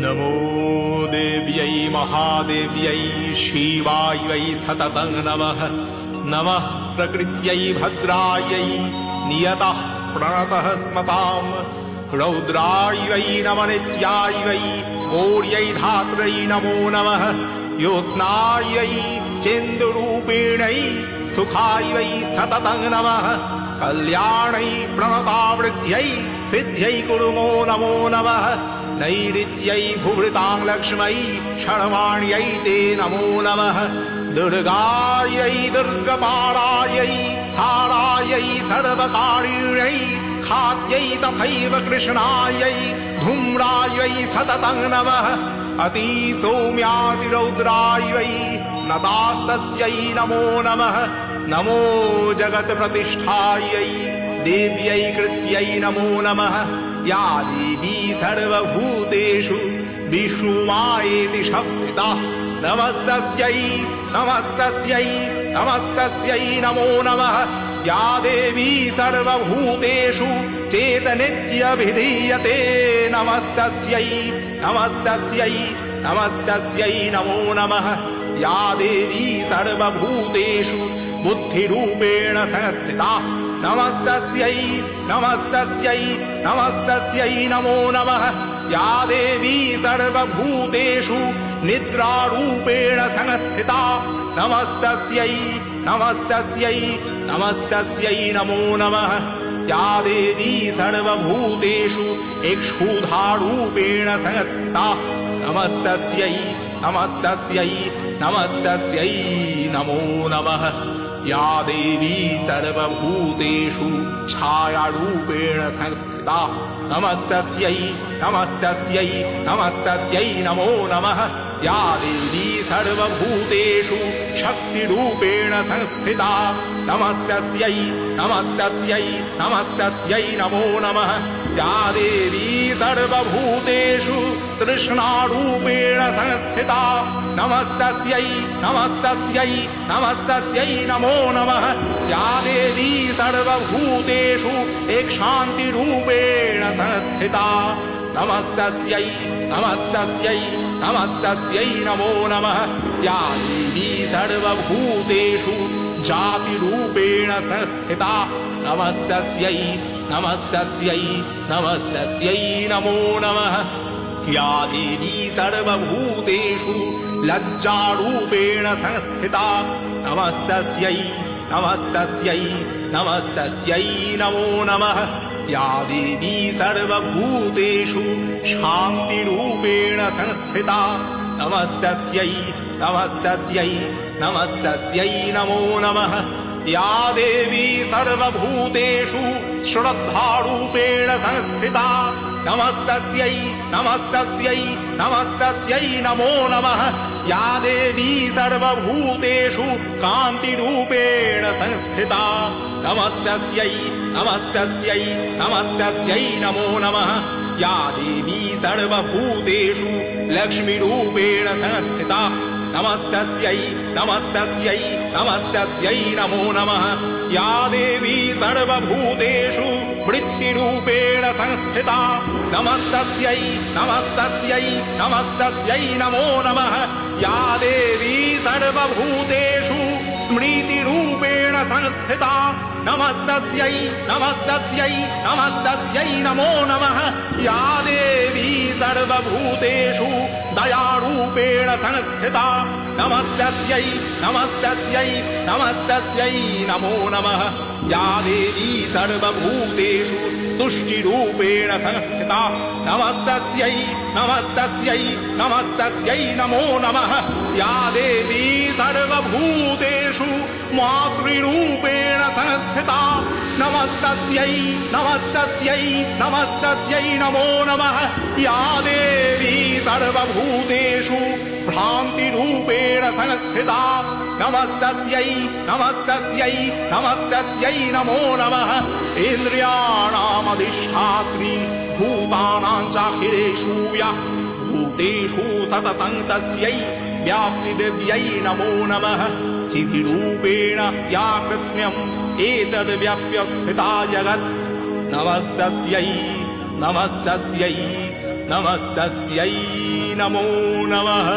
नमो देव्यै महादेव्यै शिवायै सततं नमः। नमः प्रकृत्यै भद्रायै नियतः प्रणतः स्मताम्। रौद्रायै नमनित्यायै गौर्यै धात्र्यै नमो नमः। ज्योत्स्नायै चेन्दुरूपिण्यै सुखायै सततं नमः। कल्याणै प्रणतावृद्ध्यै सिद्ध्यै कुर्मो नमो नमः। नैऋत्यै भुवृतां लक्ष्मै षड्वाण्यै ते नमो नमः। दुर्गायै दुर्गपालायै सारायै सर्वकारिण्यै खाद्यै तथैव कृष्णायै धूम्रायै सततं नमः। अतिसौम्यातिरौद्रायै नतास्तस्यै नमो नमः। नमो जगत्प्रतिष्ठायै देव्यै कृत्यै नमो नमः। या देवी सर्वभूतेषु विष्णुमायेति शब्दिता नमस्तस्यै नमस्तस्यै नमस्तस्यै नमो नमः। या देवी सर्वभूतेषु चेतनित्यभिधीयते नमस्तस्यै नमस्तस्यै नमस्तस्यै नमो नमः। या देवी सर्वभूतेषु बुद्धिरूपेण संस्थिता नमस्तस्यै नमस्तस्यै नमस्तस्यै नमो नमः। या देवी सर्वभूतेषु निद्रारूपेण संस्थिता नमस्तस्यै नमस्तस्यै नमस्तस्यै नमो नमः। या देवी सर्वभूतेषु इक्षुधारूपेण संस्थिता नमस्तस्यै नमस्तस्यै नमस्तस्यै नमो नमः। या देवी सर्वभूतेषु छायारूपेण संस्थिता नमस्तस्यै नमस्तस्यै नमस्तस्यै नमो नमः। या देवी सर्वभूतेषु शक्तिरूपेण संस्थिता नमस्तस्यै नमस्तस्यै नमस्तस्यै नमो नमः। या देवी सर्वभूतेषु तृष्णारूपेण संस्थिता नमस्तस्यै नमस्तस्यै नमस्तस्यै नमो नमः। या देवी सर्वभूतेषु शान्तिरूपेण संस्थिता नमस्तस्यै नमस्तस्यै नमस्तस्यै नमो नमः। या देवी सर्वभूतेषु जातिरूपेण संस्थिता नमस्तस्यै नमस्तस्यै नमस्तस्यै नमो नमः। या देवी सर्वभूतेषु लज्जारूपेण संस्थिता नमस्तस्यै नमस्तस्यै नमस्तस्यै नमो नमः। या देवी सर्वभूतेषु शान्तिरूपेण संस्थिता नमस्तस्यै नमस्तस्यै नमस्तस्यै नमो नमः। या देवी सर्वभूतेषु श्रद्धारूपेण संस्थिता नमस्तस्यै नमस्तस्यै नमस्तस्यै नमो नमः। या देवी सर्वभूतेषु कान्तिरूपेण संस्थिता नमस्तस्यै नमस्तस्यै नमस्तस्यै नमो नमः। या देवी सर्वभूतेषु लक्ष्मीरूपेण संस्थिता नमस्तस्यै नमस्तस्यै नमस्तस्यै नमो नमः। या देवी सर्वभूतेषु वृत्तिरूपेण संस्थिता नमस्तस्यै नमस्तस्यै नमस्तस्यै नमो नमः। या देवी सर्वभूतेषु स्मृतिरूपेण संस्थिता नमस्तस्यै नमस्तस्यै नमस्तस्यै नमो नमः। या देवी सर्वभूतेषु दयारूपेण संस्थिता नमस्तस्यै नमस्तस्यै नमस्तस्यै नमो नमः। या देवी सर्वभूतेषु तुष्टिरूपेण संस्थिता नमस्तस्यै नमस्तस्यै नमस्तस्यै नमो नमः। या देवी सर्वभूतेषु मातृरूपेण संस्थिता नमस्तस्यै नमस्तस्यै नमस्तस्यै नमो नमः। या देवी सर्वभूतेषु भ्रान्तिरूपेण संस्थिता नमस्तस्यै नमस्तस्यै नमस्तस्यै नमो नमः। इन्द्रियाणामधिष्ठात्री भूतानां चाखिलेषु या भूतेषु सततं तस्यै व्याप्तिदिव्यै नमो नमः। चितिरूपेण या कृत्स्नम् एतद्व्याप्य स्थिता जगत् नमस्तस्यै नमस्तस्यै नमस्तस्यै नमो नमः।